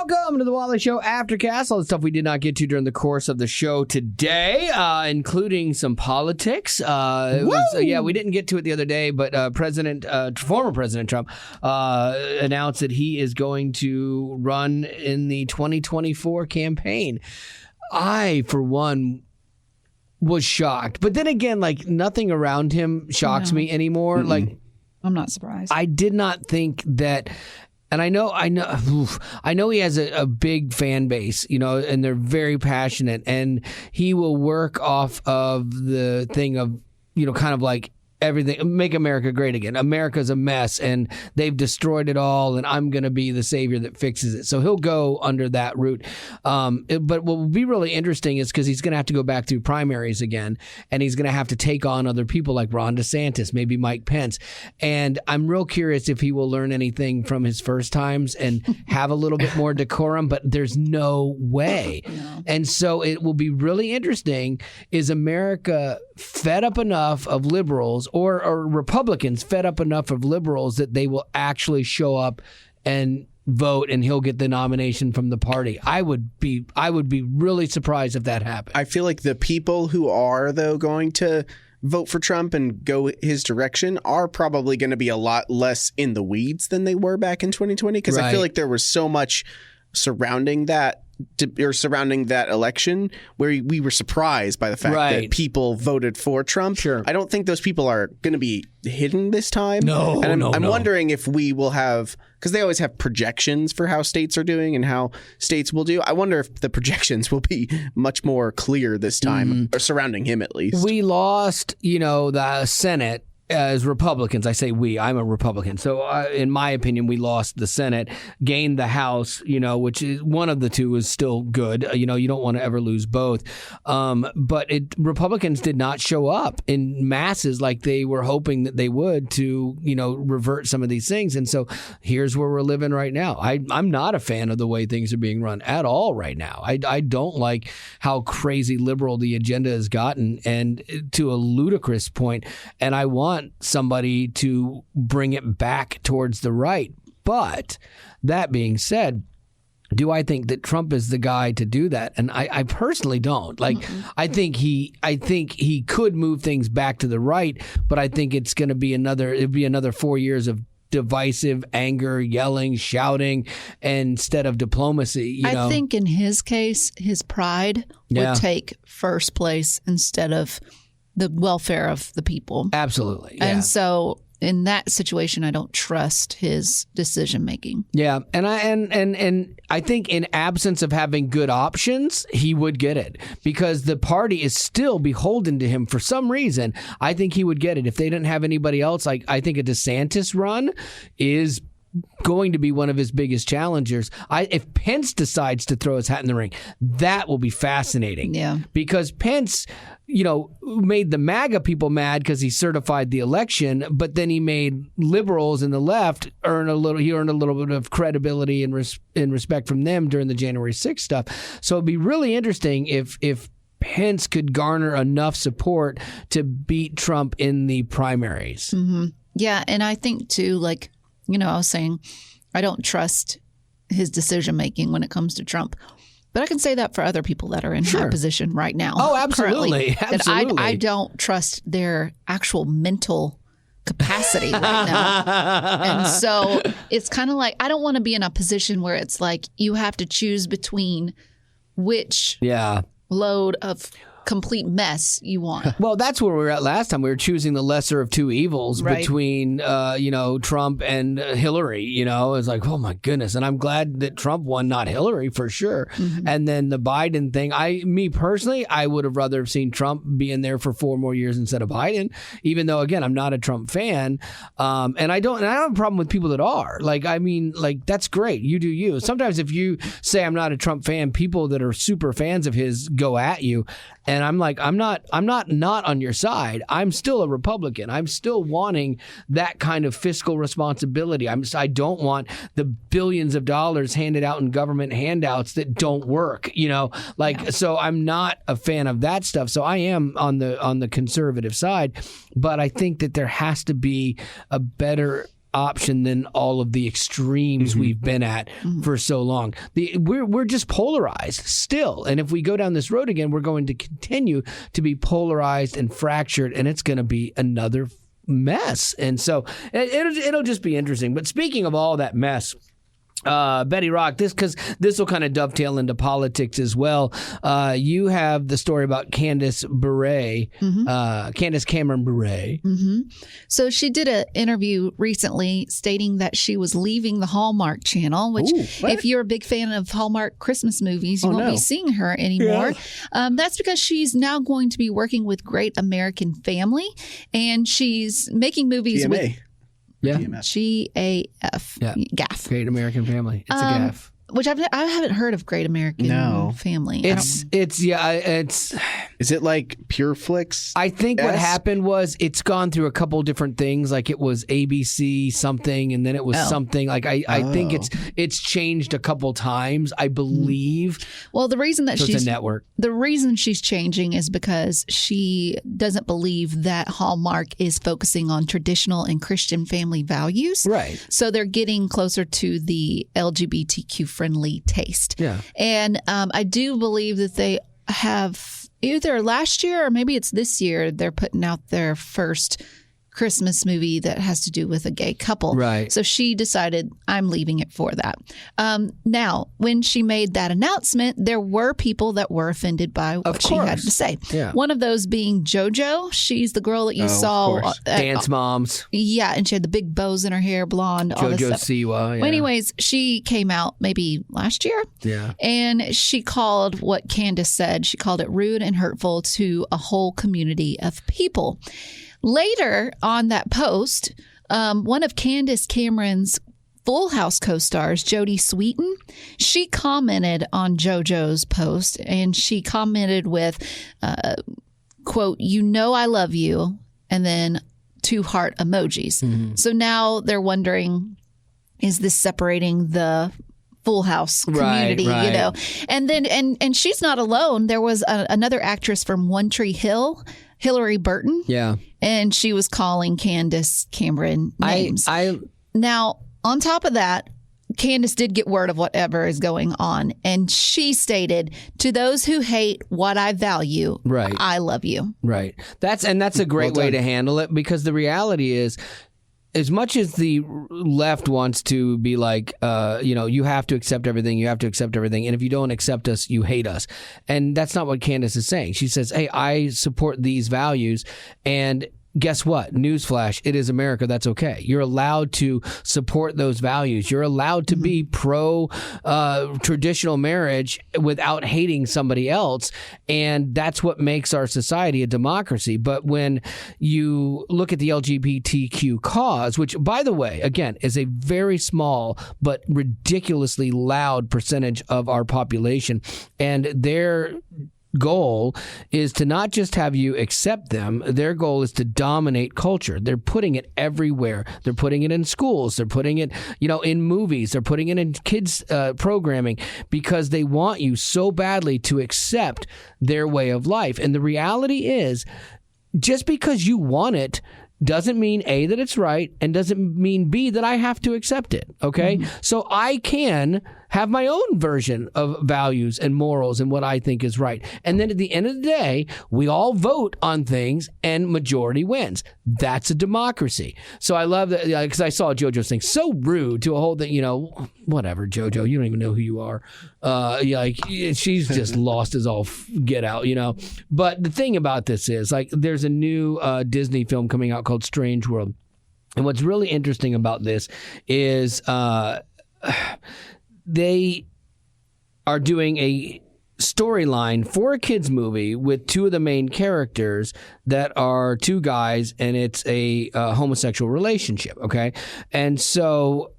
Welcome to the Wally Show Aftercast. All the stuff we did not get to during the course of the show today, including some politics. We didn't get to it the other day, but former President Trump announced that he is going to run in the 2024 campaign. I, for one, was shocked. But then again, like, nothing around him shocks me anymore. Mm-hmm. Like, I'm not surprised. I did not think that. And I know he has a big fan base, and they're very passionate, and he will work off of the thing of, kind of like everything, make America great again. America's a mess and they've destroyed it all, and I'm going to be the savior that fixes it. So he'll go under that route. But what will be really interesting is because he's going to have to go back through primaries again, and he's going to have to take on other people like Ron DeSantis, maybe Mike Pence. And I'm real curious if he will learn anything from his first times and have a little bit more decorum, but there's no way. No. And so it will be really interesting. Is America fed up enough of liberals or Republicans fed up enough of liberals that they will actually show up and vote and he'll get the nomination from the party? I would be really surprised if that happened. I feel like the people who are, though, going to vote for Trump and go his direction are probably going to be a lot less in the weeds than they were back in 2020, because I feel like there was so much surrounding that election where we were surprised by the fact that people voted for Trump. Sure. I don't think those people are going to be hidden this time. No, and I'm wondering if we will have, because they always have projections for how states are doing and how states will do. I wonder if the projections will be much more clear this time, or surrounding him at least. We lost, the Senate. As Republicans, I say we, I'm a Republican. So in my opinion, we lost the Senate, gained the House, which is one of the two is still good. You don't want to ever lose both. But Republicans did not show up in masses like they were hoping that they would to, revert some of these things. And so here's where we're living right now. I'm not a fan of the way things are being run at all right now. I don't like how crazy liberal the agenda has gotten, and to a ludicrous point. And I want somebody to bring it back towards the right. But that being said, do I think that Trump is the guy to do that? And I personally don't. Like, I think he could move things back to the right, but I think it's going to be another 4 years of divisive anger, yelling, shouting, instead of diplomacy. I think in his case, his pride would take first place instead of the welfare of the people. Absolutely. Yeah. And so in that situation, I don't trust his decision making. Yeah. And I think in absence of having good options, he would get it, because the party is still beholden to him for some reason. I think he would get it if they didn't have anybody else. Like, I think a DeSantis run is going to be one of his biggest challengers. If Pence decides to throw his hat in the ring, that will be fascinating. Yeah. Because Pence, made the MAGA people mad because he certified the election, but then he made liberals and the left earn a little bit of credibility and respect from them during the January 6th stuff. So it'd be really interesting if Pence could garner enough support to beat Trump in the primaries. Mm-hmm. Yeah, and I think too, like, I was saying, I don't trust his decision making when it comes to Trump. But I can say that for other people that are in that position right now. Oh, absolutely. That I don't trust their actual mental capacity right now. And so it's kind of like, I don't want to be in a position where it's like you have to choose between which load of complete mess you want. Well, that's where we were at last time. We were choosing the lesser of two evils between, Trump and Hillary. It's like, oh my goodness. And I'm glad that Trump won, not Hillary, for sure. Mm-hmm. And then the Biden thing, me personally, I would have rather seen Trump be in there for 4 more years instead of Biden, even though, again, I'm not a Trump fan. And I don't have a problem with people that are. That's great. You do you. Sometimes if you say I'm not a Trump fan, people that are super fans of his go at you. And I'm like, I'm not on your side. I'm still a Republican. I'm still wanting that kind of fiscal responsibility. I don't want the billions of dollars handed out in government handouts that don't work. So I'm not a fan of that stuff. So I am on the conservative side, but I think that there has to be a better option than all of the extremes we've been at for so long. We're just polarized still, and if we go down this road again, we're going to continue to be polarized and fractured, and it's going to be another mess. And so it'll just be interesting. But speaking of all that mess, Betty Rock, because this will kind of dovetail into politics as well. You have the story about Candace Cameron Bure. So she did an interview recently stating that she was leaving the Hallmark channel, which if you're a big fan of Hallmark Christmas movies, you won't be seeing her anymore. Yeah. That's because she's now going to be working with Great American Family, and she's making movies with... Yeah. GAF. Yeah. GAF. Great American Family. It's a GAF. Which I haven't heard of Great American Family. It's Is it like Pure Flix? I think what happened was it's gone through a couple different things. Like it was ABC something, and then it was something. Like I think it's changed a couple times, I believe. Well, the reason that it's a network. The reason she's changing is because she doesn't believe that Hallmark is focusing on traditional and Christian family values. Right. So they're getting closer to the LGBTQ friendly taste. Yeah. And I do believe that they have either last year or maybe it's this year, they're putting out their first Christmas movie that has to do with a gay couple. Right. So she decided, I'm leaving it for that. Now, when she made that announcement, there were people that were offended by what she had to say. Yeah. One of those being JoJo. She's the girl that you saw. Dance Moms. Yeah, and she had the big bows in her hair, blonde, all this JoJo stuff. Siwa. Yeah. Well, anyways, she came out maybe last year. Yeah. And she called what Candace said, she called it rude and hurtful to a whole community of people. Later on that post, one of Candace Cameron's Full House co-stars, Jodie Sweetin, she commented on JoJo's post, and she commented with, quote, "You know I love you," and then 2 heart emojis. Mm-hmm. So now they're wondering, is this separating the Full House community, right. you know? And then, and she's not alone. There was another actress from One Tree Hill, Hillary Burton. Yeah. And she was calling Candace Cameron names. Now, on top of that, Candace did get word of whatever is going on. And she stated, to those who hate what I value, right. I love you. Right. That's a great way to handle it, because the reality is, as much as the left wants to be like, you have to accept everything, and if you don't accept us, you hate us. And that's not what Candace is saying. She says, hey, I support these values, and guess what? Newsflash, it is America. That's okay. You're allowed to support those values. You're allowed to be pro traditional marriage without hating somebody else. And that's what makes our society a democracy. But when you look at the LGBTQ cause, which, by the way, again, is a very small but ridiculously loud percentage of our population, and their goal is to not just have you accept them. Their goal is to dominate culture. They're putting it everywhere. They're putting it in schools. They're putting it, in movies. They're putting it in kids' programming, because they want you so badly to accept their way of life. And the reality is, just because you want it doesn't mean A, that it's right, and doesn't mean B, that I have to accept it. Okay? Mm-hmm. So I can have my own version of values and morals and what I think is right. And then at the end of the day, we all vote on things and majority wins. That's a democracy. So I love that, because I saw JoJo's thing. So rude to a whole thing, whatever, JoJo, you don't even know who you are. She's just lost as all get out, But the thing about this is, there's a new Disney film coming out called Strange World. And what's really interesting about this is they are doing a storyline for a kids movie with 2 of the main characters that are 2 guys, and it's a homosexual relationship. Okay. And so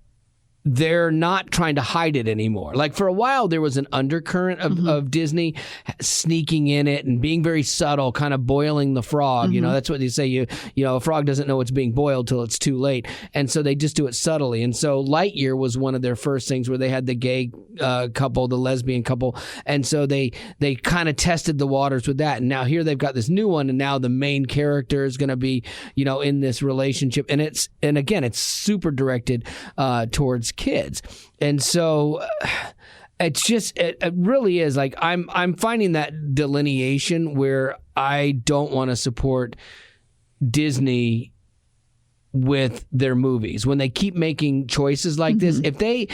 they're not trying to hide it anymore. Like for a while, there was an undercurrent of Disney sneaking in it and being very subtle, kind of boiling the frog. You know, that's what they say. You know, a frog doesn't know it's being boiled till it's too late. And so they just do it subtly. And so Lightyear was one of their first things where they had the gay couple, the lesbian couple. And so they kind of tested the waters with that. And now here they've got this new one. And now the main character is going to be, you know, in this relationship. And again, it's super directed towards kids. And so it really is like I'm finding that delineation where I don't want to support Disney with their movies when they keep making choices like this. If they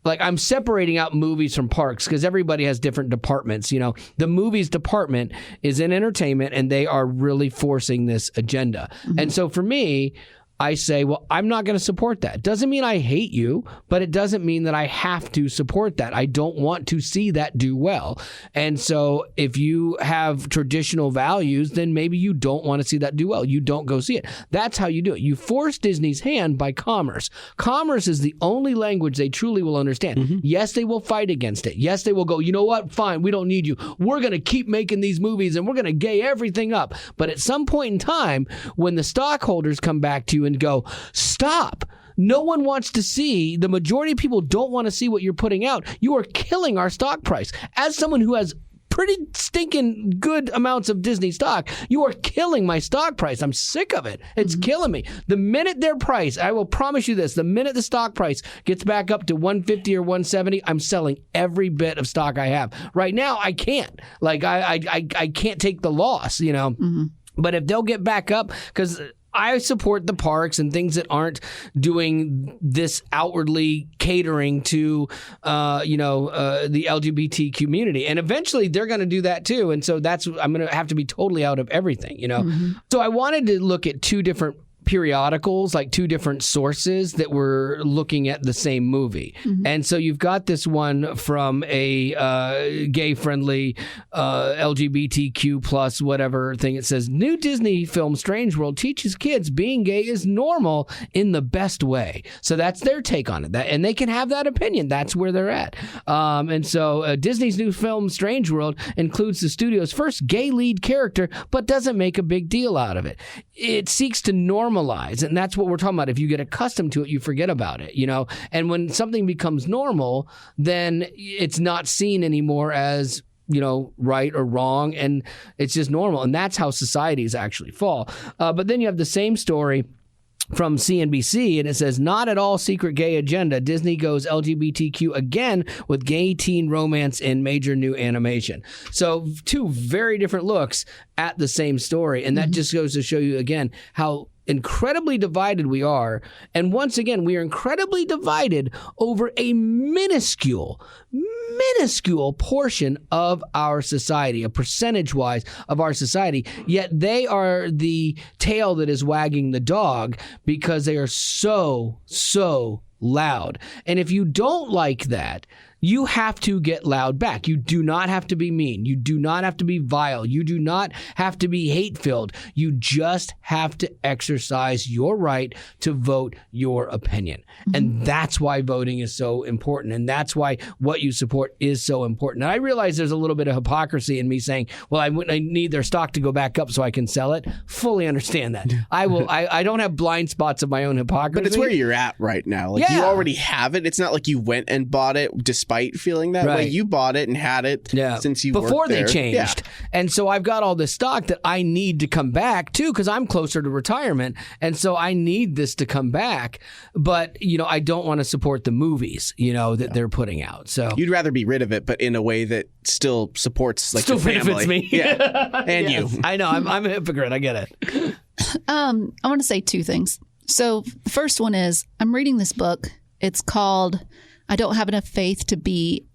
like, I'm separating out movies from parks because everybody has different departments. You know, the movies department is in entertainment and they are really forcing this agenda. And so for me, I say, well, I'm not going to support that. Doesn't mean I hate you, but it doesn't mean that I have to support that. I don't want to see that do well. And so if you have traditional values, then maybe you don't want to see that do well. You don't go see it. That's how you do it. You force Disney's hand by commerce. Commerce is the only language they truly will understand. Yes, they will fight against it. Yes, they will go, you know what? Fine, we don't need you. We're going to keep making these movies and we're going to gay everything up. But at some point in time, when the stockholders come back to you and go, stop. No one wants to see, the majority of people don't want to see what you're putting out. You are killing our stock price. As someone who has pretty stinking good amounts of Disney stock, you are killing my stock price. I'm sick of it. It's killing me. The minute their price, I will promise you this, the minute the stock price gets back up to 150 or 170, I'm selling every bit of stock I have. Right now, I can't. Like, I can't take the loss, you know. But if they'll get back up, because I support the parks and things that aren't doing this outwardly catering to, the LGBT community. And eventually they're going to do that too. And so I'm going to have to be totally out of everything, you know. So I wanted to look at two different periodicals, like two different sources that were looking at the same movie. And so you've got this one from a gay-friendly LGBTQ plus whatever thing. It says, new Disney film Strange World teaches kids being gay is normal in the best way. So that's their take on it. And they can have that opinion. That's where they're at. And so Disney's new film Strange World includes the studio's first gay lead character, but doesn't make a big deal out of it. It seeks to normalize, and that's what we're talking about. If you get accustomed to it, you forget about it, you know. And when something becomes normal, then it's not seen anymore as, you know, right or wrong, and it's just normal. And that's how societies actually fall. But then you have the same story from CNBC, and it says, not at all secret gay agenda. Disney goes LGBTQ again with gay teen romance in major new animation. So two very different looks at the same story. And that just goes to show you again how incredibly divided we are. And once again, we are incredibly divided over a minuscule portion of our society, a percentage-wise of our society. Yet they are the tail that is wagging the dog because they are so loud. And if you don't like that, you have to get loud back. You do not have to be mean. You do not have to be vile. You do not have to be hate-filled. You just have to exercise your right to vote your opinion. And that's why voting is so important. And that's why what you support is so important. And I realize there's a little bit of hypocrisy in me saying, well, I need their stock to go back up so I can sell it. Fully understand that. I don't have blind spots of my own hypocrisy. But it's where you're at right now. Like, you already have it. It's not like you went and bought it despite feeling that way. You bought it and had it since you before worked there. They changed. And so I've got all this stock that I need to come back too, because I'm closer to retirement. And so I need this to come back. But, you know, I don't want to support the movies, you know, that they're putting out. So you'd rather be rid of it, but in a way that still supports like still your family. Benefits me. And yes. You. I know. I'm a hypocrite. I get it. I want to say two things. So the first one is I'm reading this book. It's called I Don't Have Enough Faith to Be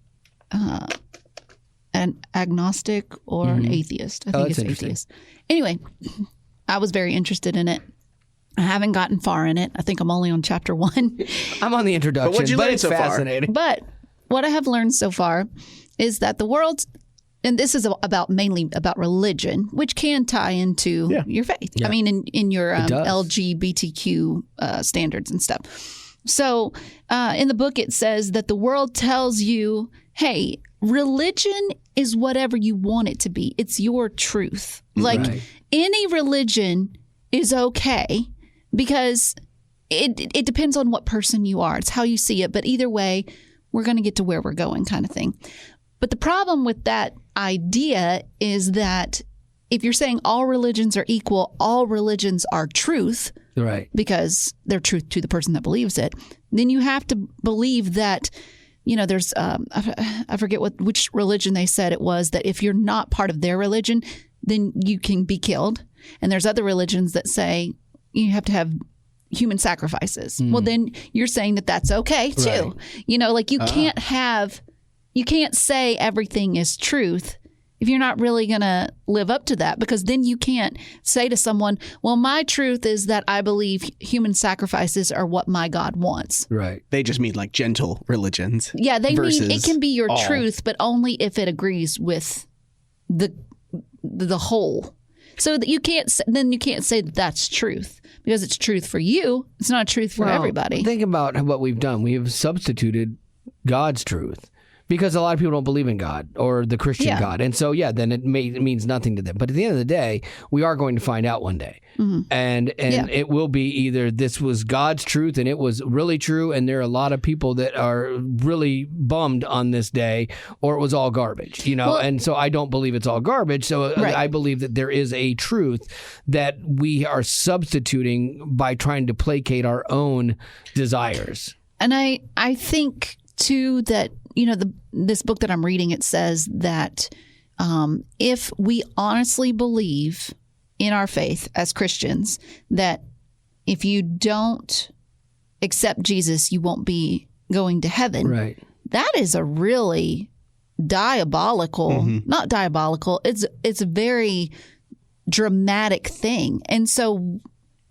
an Agnostic or an Atheist. I think it's atheist. Anyway, I was very interested in it. I haven't gotten far in it. I think I'm only on chapter 1. I'm on the introduction, but it's so fascinating. But what I have learned so far is that the world, and this is mainly about religion, which can tie into your faith. I mean, in your LGBTQ standards and stuff. So in the book, it says that the world tells you, hey, religion is whatever you want it to be. It's your truth. Like any religion is okay because it depends on what person you are. It's how you see it. But either way, we're going to get to where we're going kind of thing. But the problem with that idea is that if you're saying all religions are equal, all religions are truth, right? Because they're truth to the person that believes it, then you have to believe that, there's, I forget which religion they said it was, that if you're not part of their religion, then you can be killed. And there's other religions that say you have to have human sacrifices. Well, then you're saying that that's okay too. Right. You can't say everything is truth if you're not really going to live up to that, because then you can't say to someone, well, my truth is that I believe human sacrifices are what my God wants. Right. They just mean like gentle religions. Yeah, they mean it can be your truth, but only if it agrees with the whole. So that you can't say that that's truth because it's truth for you. It's not truth for everybody. Think about what we've done. We have substituted God's truth. Because a lot of people don't believe in God or the Christian God. And so, then it means nothing to them. But at the end of the day, we are going to find out one day. Mm-hmm. And it will be either this was God's truth and it was really true, and there are a lot of people that are really bummed on this day, or it was all garbage, and so I don't believe it's all garbage. So I believe that there is a truth that we are substituting by trying to placate our own desires. And I think, too, that this book that I'm reading, it says that if we honestly believe in our faith as Christians, that if you don't accept Jesus, you won't be going to heaven. Right. That is a really diabolical, not diabolical, it's a very dramatic thing. And so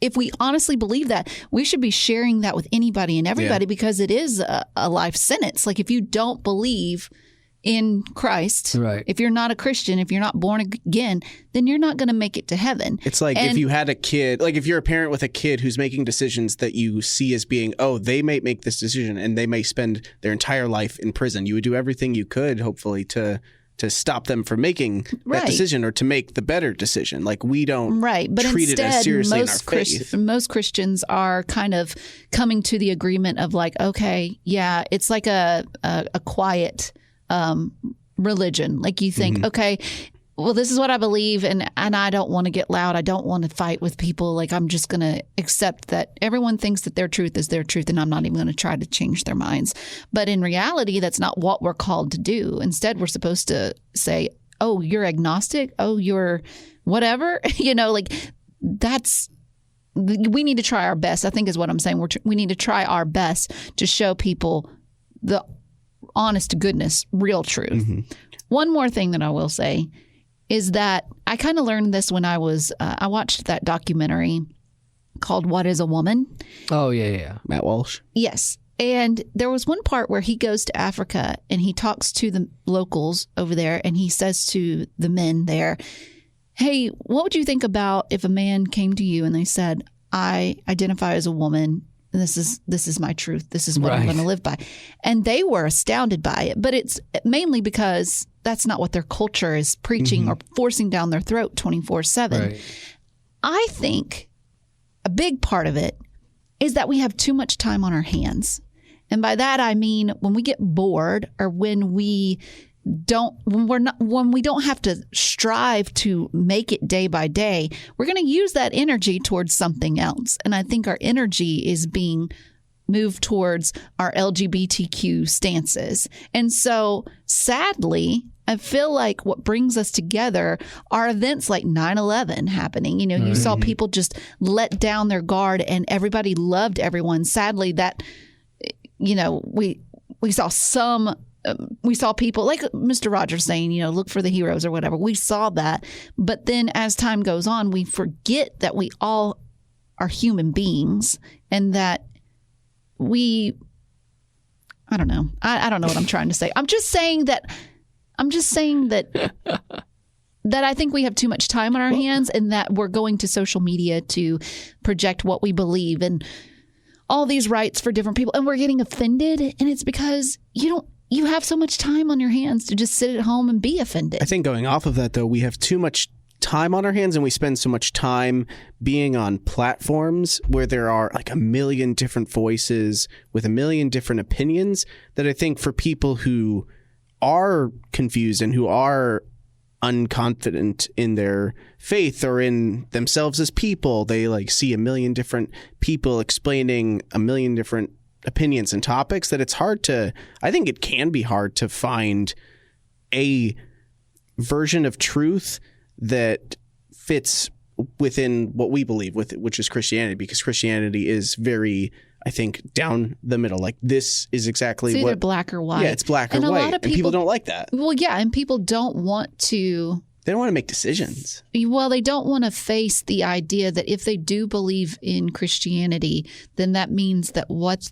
if we honestly believe that, we should be sharing that with anybody and everybody because it is a life sentence. Like if you don't believe in Christ, if you're not a Christian, if you're not born again, then you're not going to make it to heaven. It's like if you had a kid, like if you're a parent with a kid who's making decisions that you see as being, they may make this decision and they may spend their entire life in prison. You would do everything you could, hopefully, to stop them from making that decision or to make the better decision. Like we don't treat it as seriously in our faith. Most Christians are kind of coming to the agreement of like, okay, it's like a quiet religion. Like you think, okay, well, this is what I believe, and I don't want to get loud. I don't want to fight with people. Like I'm just going to accept that everyone thinks that their truth is their truth, and I'm not even going to try to change their minds. But in reality, that's not what we're called to do. Instead, we're supposed to say, oh, you're agnostic? Oh, you're whatever? Like that's – we need to try our best, I think is what I'm saying. We need to try our best to show people the honest to goodness, real truth. Mm-hmm. One more thing that I will say is that I kind of learned this when I watched that documentary called What is a Woman? Oh, yeah. Matt Walsh. Yes. And there was one part where he goes to Africa and he talks to the locals over there and he says to the men there, hey, what would you think about if a man came to you and they said, I identify as a woman and this is my truth. This is what I'm going to live by. And they were astounded by it. But it's mainly because that's not what their culture is preaching or forcing down their throat 24/7. Right. I think a big part of it is that we have too much time on our hands. And by that, I mean, when we get bored or when we don't have to strive to make it day by day, we're going to use that energy towards something else. And I think our energy is being moved towards our LGBTQ stances. And so sadly, I feel like what brings us together are events like 9/11 happening. You saw people just let down their guard and everybody loved everyone. Sadly, that, we saw people like Mr. Rogers saying, look for the heroes or whatever. We saw that. But then as time goes on, we forget that we all are human beings and that I don't know. I don't know what I'm trying to say. I'm just saying that that I think we have too much time on our hands and that we're going to social media to project what we believe. And all these rights for different people, and we're getting offended, and it's because you have so much time on your hands to just sit at home and be offended. I think going off of that, though, we have too much time on our hands, and we spend so much time being on platforms where there are like a million different voices with a million different opinions, that I think for people who are confused and who are unconfident in their faith or in themselves as people, they like see a million different people explaining a million different opinions and topics, that I think it can be hard to find a version of truth that fits within what we believe with, which is Christianity, because Christianity is very, I think, down the middle. Like, this is exactly it's either black or white. Yeah, it's black or white. A lot of people don't like that. Well, yeah, and people don't want to. They don't want to make decisions. Well, they don't want to face the idea that if they do believe in Christianity, then that means that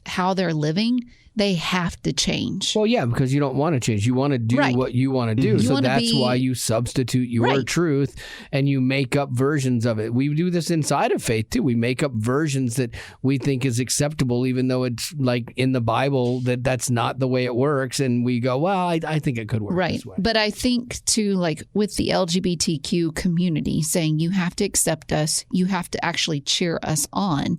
how they're living, they have to change. Well, yeah, because you don't want to change. You want to do what you want to do. So that's why you substitute your truth and you make up versions of it. We do this inside of faith, too. We make up versions that we think is acceptable, even though it's like in the Bible that's not the way it works. And we go, well, I think it could work this way. But I think, too, like with the LGBTQ community saying you have to accept us, you have to actually cheer us on.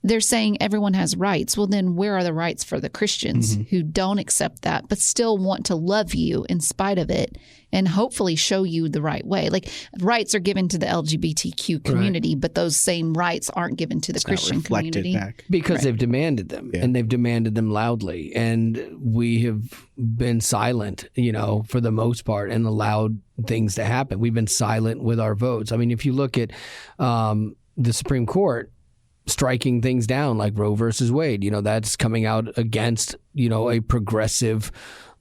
They're saying everyone has rights. Well, then where are the rights for the Christians who don't accept that but still want to love you in spite of it and hopefully show you the right way? Like, rights are given to the LGBTQ community, but those same rights aren't given to the Christian community. Back. Because they've demanded them, and they've demanded them loudly. And we have been silent, for the most part, and allowed things to happen. We've been silent with our votes. I mean, if you look at the Supreme Court, striking things down like Roe versus Wade, that's coming out against, a progressive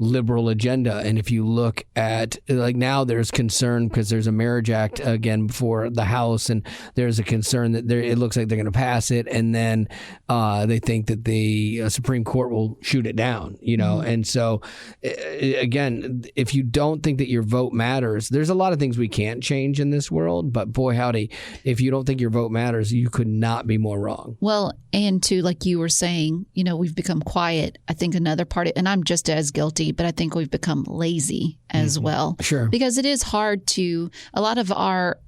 liberal agenda. And if you look at, like, now there's concern because there's a marriage act again before the House, and there's a concern that it looks like they're going to pass it, and then they think that the Supreme Court will shoot it down, And so, again, if you don't think that your vote matters, there's a lot of things we can't change in this world, but boy, howdy, if you don't think your vote matters, you could not be more wrong. Well, and to, like you were saying, we've become quiet. I think another part, and I'm just as guilty, but I think we've become lazy as well. Sure. Because it is hard a lot of our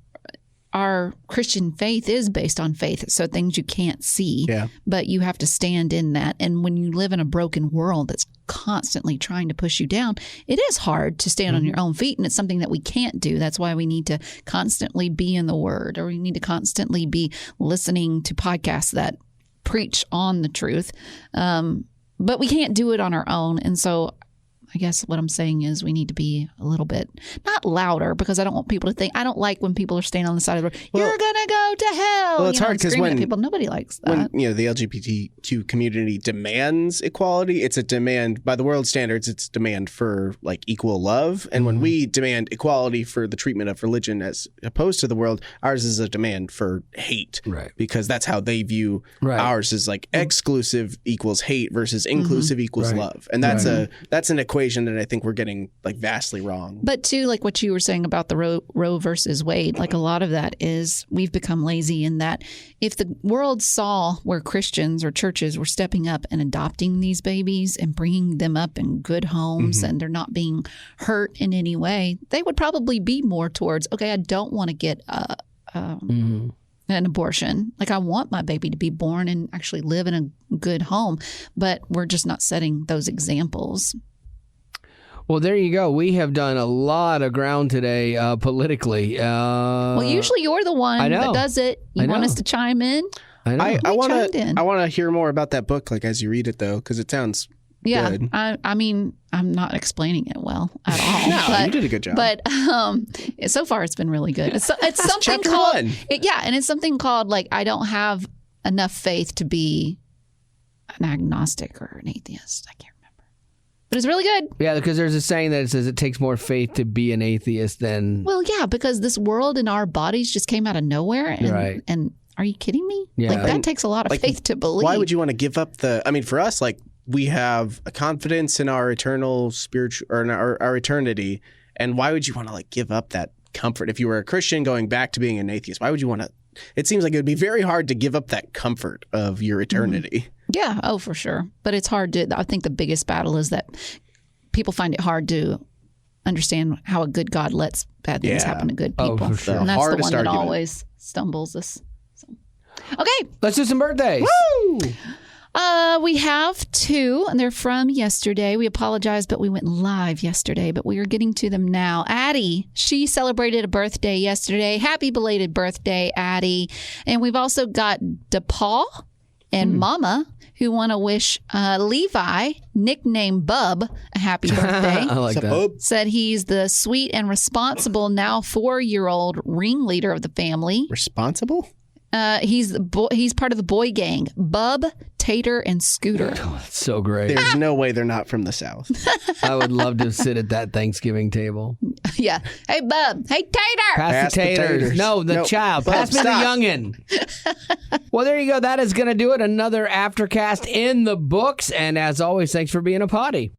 Christian faith is based on faith. So things you can't see, but you have to stand in that. And when you live in a broken world that's constantly trying to push you down, it is hard to stand on your own feet. And it's something that we can't do. That's why we need to constantly be in the Word, or we need to constantly be listening to podcasts that preach on the truth. But we can't do it on our own. And so I guess what I'm saying is we need to be a little bit, not louder, because I don't want people to think, I don't like when people are standing on the side of the road, you're going to go to hell. Well, it's hard because when people, nobody likes that. When, the LGBTQ community demands equality, it's a demand, by the world standards, it's demand for like equal love. And when we demand equality for the treatment of religion as opposed to the world, ours is a demand for hate. Right. Because that's how they view ours, is like exclusive equals hate versus inclusive equals love. And that's an equation that I think we're getting like vastly wrong. But too, like what you were saying about the Roe versus Wade, like a lot of that is we've become lazy in that if the world saw where Christians or churches were stepping up and adopting these babies and bringing them up in good homes and they're not being hurt in any way, they would probably be more towards, okay, I don't want to get an abortion. Like, I want my baby to be born and actually live in a good home, but we're just not setting those examples. Well, there you go. We have done a lot of ground today politically. Well, usually you're the one that does it. You want us to chime in? I know. I want to hear more about that book, like as you read it, though, because it sounds good. I mean, I'm not explaining it well at all. No, you did a good job. But so far, it's been really good. It's something called and it's something called like I don't have enough faith to be an agnostic or an atheist. I can't. But it's really good. Yeah, because there's a saying that it says it takes more faith to be an atheist than... Well, yeah, because this world and our bodies just came out of nowhere. And, and are you kidding me? Yeah. Like, that takes a lot of faith to believe. Why would you want to give up I mean, for us, like, we have a confidence in our eternal spiritual, or in our eternity. And why would you want to, like, give up that comfort? If you were a Christian going back to being an atheist, why would you want to it seems like it would be very hard to give up that comfort of your eternity. Yeah. Oh, for sure. But it's hard to, I think the biggest battle is that people find it hard to understand how a good God lets bad things happen to good people. Oh, for sure. And that's the Hardest one that argument. always stumbles us. So. Okay. Let's do some birthdays. Woo! We have two, and they're from yesterday. We apologize, but we went live yesterday, but we are getting to them now. Addie, she celebrated a birthday yesterday. Happy belated birthday, Addie. And we've also got DePaul and Mama, who want to wish Levi, nicknamed Bub, a happy birthday. I like What's up, that. bub? Said he's the sweet and responsible, now 4-year-old ringleader of the family. Responsible? He's part of the boy gang, Bub, Tater, and Scooter. That's so great. There's no way they're not from the South. I would love to sit at that Thanksgiving table. Yeah. Hey, Bub. Hey, Tater. Pass the taters. No, the Nope. child. Bub, Pass me stop. the youngin'. Well, there you go. That is going to do it. Another Aftercast in the books. And as always, thanks for being a potty.